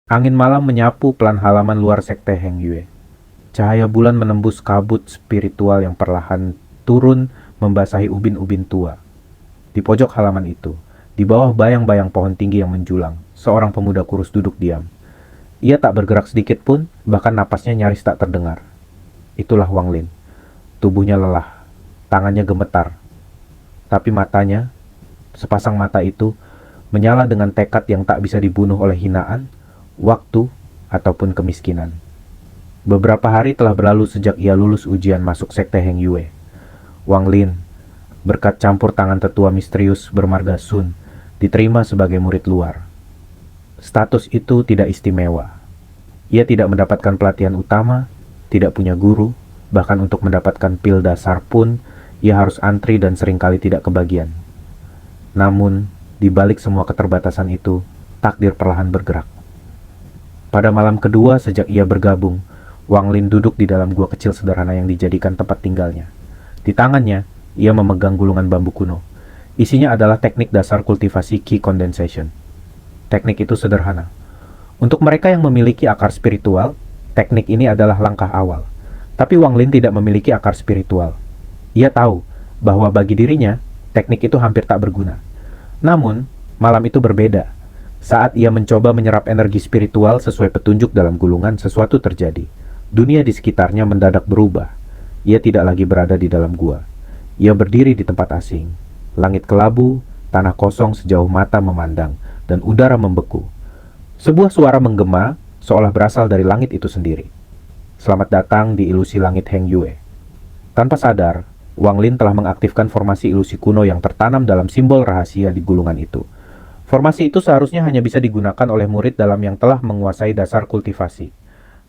Angin malam menyapu pelan halaman luar sekte Heng Yue. Cahaya bulan menembus kabut spiritual yang perlahan turun membasahi ubin-ubin tua. Di pojok halaman itu, di bawah bayang-bayang pohon tinggi yang menjulang, seorang pemuda kurus duduk diam. Ia tak bergerak sedikit pun, bahkan napasnya nyaris tak terdengar. Itulah Wang Lin. Tubuhnya lelah, tangannya gemetar. Tapi matanya, sepasang mata itu, menyala dengan tekad yang tak bisa dibunuh oleh hinaan, waktu, ataupun kemiskinan. Beberapa hari telah berlalu sejak ia lulus ujian masuk sekte Heng Yue. Wang Lin, berkat campur tangan tetua misterius bermarga Sun, diterima sebagai murid luar. Status itu tidak istimewa. Ia tidak mendapatkan pelatihan utama, tidak punya guru, bahkan untuk mendapatkan pil dasar pun, ia harus antri dan seringkali tidak kebagian. Namun, di balik semua keterbatasan itu, takdir perlahan bergerak. Pada malam kedua sejak ia bergabung, Wang Lin duduk di dalam gua kecil sederhana yang dijadikan tempat tinggalnya. Di tangannya, ia memegang gulungan bambu kuno. Isinya adalah teknik dasar kultivasi Qi Condensation. Teknik itu sederhana. Untuk mereka yang memiliki akar spiritual, teknik ini adalah langkah awal. Tapi Wang Lin tidak memiliki akar spiritual. Ia tahu bahwa bagi dirinya, teknik itu hampir tak berguna. Namun, malam itu berbeda. Saat ia mencoba menyerap energi spiritual sesuai petunjuk dalam gulungan, sesuatu terjadi. Dunia di sekitarnya mendadak berubah. Ia tidak lagi berada di dalam gua. Ia berdiri di tempat asing. Langit kelabu, tanah kosong sejauh mata memandang, dan udara membeku. Sebuah suara menggema, seolah berasal dari langit itu sendiri. Selamat datang di ilusi langit Heng Yue. Tanpa sadar, Wang Lin telah mengaktifkan formasi ilusi kuno yang tertanam dalam simbol rahasia di gulungan itu. Formasi itu seharusnya hanya bisa digunakan oleh murid dalam yang telah menguasai dasar kultivasi.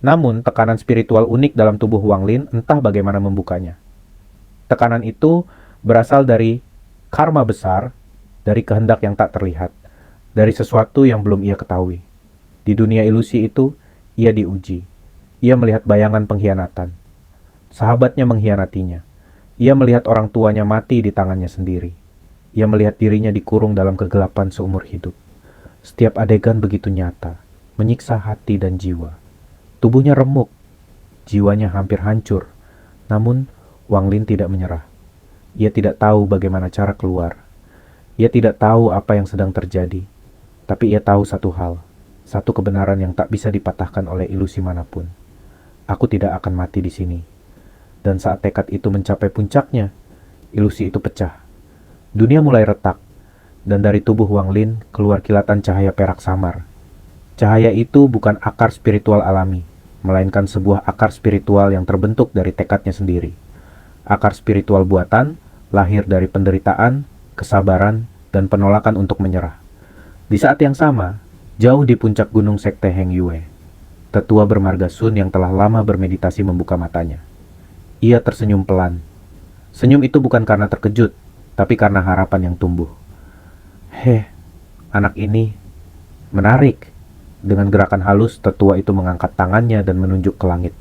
Namun, tekanan spiritual unik dalam tubuh Wang Lin entah bagaimana membukanya. Tekanan itu berasal dari karma besar, dari kehendak yang tak terlihat, dari sesuatu yang belum ia ketahui. Di dunia ilusi itu, ia diuji. Ia melihat bayangan pengkhianatan. Sahabatnya mengkhianatinya. Ia melihat orang tuanya mati di tangannya sendiri. Ia melihat dirinya dikurung dalam kegelapan seumur hidup. Setiap adegan begitu nyata, menyiksa hati dan jiwa. Tubuhnya remuk, jiwanya hampir hancur. Namun, Wang Lin tidak menyerah. Ia tidak tahu bagaimana cara keluar. Ia tidak tahu apa yang sedang terjadi. Tapi ia tahu satu hal, satu kebenaran yang tak bisa dipatahkan oleh ilusi manapun. Aku tidak akan mati di sini. Dan saat tekad itu mencapai puncaknya, ilusi itu pecah. Dunia mulai retak, dan dari tubuh Wang Lin keluar kilatan cahaya perak samar. Cahaya itu bukan akar spiritual alami, melainkan sebuah akar spiritual yang terbentuk dari tekadnya sendiri. Akar spiritual buatan, lahir dari penderitaan, kesabaran, dan penolakan untuk menyerah. Di saat yang sama, jauh di puncak gunung sekte Heng Yue, tetua bermarga Sun yang telah lama bermeditasi membuka matanya. Ia tersenyum pelan. Senyum itu bukan karena terkejut, tapi karena harapan yang tumbuh. Anak ini menarik. Dengan gerakan halus, tetua itu mengangkat tangannya dan menunjuk ke langit.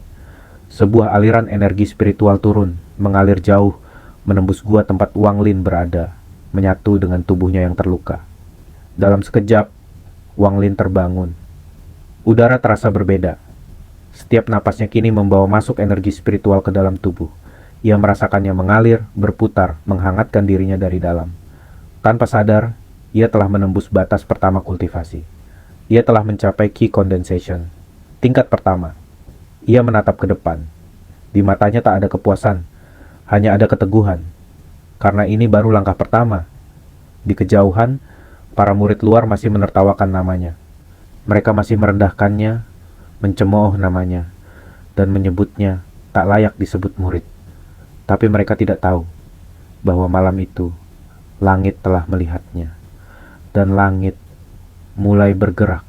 Sebuah aliran energi spiritual turun, mengalir jauh, menembus gua tempat Wang Lin berada, menyatu dengan tubuhnya yang terluka. Dalam sekejap, Wang Lin terbangun. Udara terasa berbeda. Setiap napasnya kini membawa masuk energi spiritual ke dalam tubuh. Ia merasakannya mengalir, berputar, menghangatkan dirinya dari dalam. Tanpa sadar, ia telah menembus batas pertama kultivasi. Ia telah mencapai Qi Condensation. Tingkat pertama. Ia menatap ke depan. Di matanya tak ada kepuasan, hanya ada keteguhan. Karena ini baru langkah pertama. Di kejauhan, para murid luar masih menertawakan namanya. Mereka masih merendahkannya, mencemooh namanya, dan menyebutnya tak layak disebut murid. Tapi mereka tidak tahu bahwa malam itu langit telah melihatnya, dan langit mulai bergerak.